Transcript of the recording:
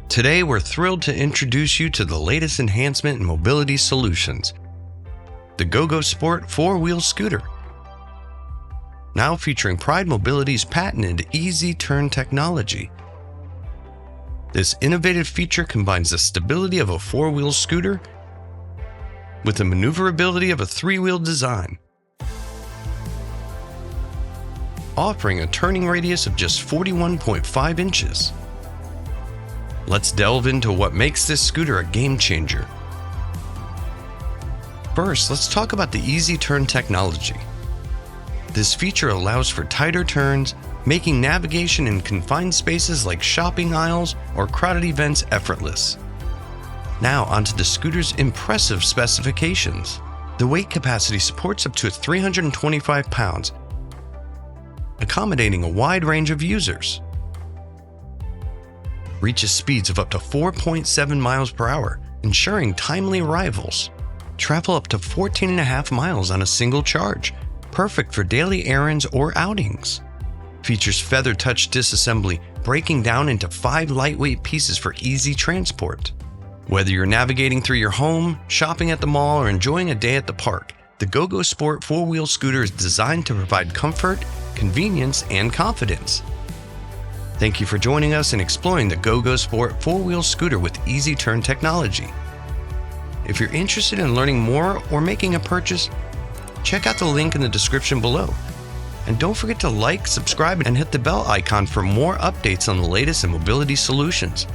Today, we're thrilled to introduce you to the latest enhancement in mobility solutions, the GoGo Sport four-wheel scooter. Now featuring Pride Mobility's patented easy turn technology. This innovative feature combines the stability of a four-wheel scooter with the maneuverability of a three-wheel design, offering a turning radius of just 41.5 inches. Let's delve into what makes this scooter a game changer. First, let's talk about the easy turn technology. This feature allows for tighter turns, making navigation in confined spaces like shopping aisles or crowded events effortless. Now onto the scooter's impressive specifications. The weight capacity supports up to 325 pounds, accommodating a wide range of users. Reaches speeds of up to 4.7 miles per hour, ensuring timely arrivals. Travel up to 14.5 miles on a single charge, perfect for daily errands or outings. Features feather touch disassembly, breaking down into 5 lightweight pieces for easy transport. Whether you're navigating through your home, shopping at the mall, or enjoying a day at the park, the GoGo Sport four-wheel scooter is designed to provide comfort, convenience, and confidence. Thank you for joining us in exploring the GoGo Sport four-wheel scooter with easy turn technology. If you're interested in learning more or making a purchase, check out the link in the description below. And don't forget to like, subscribe, and hit the bell icon for more updates on the latest in mobility solutions.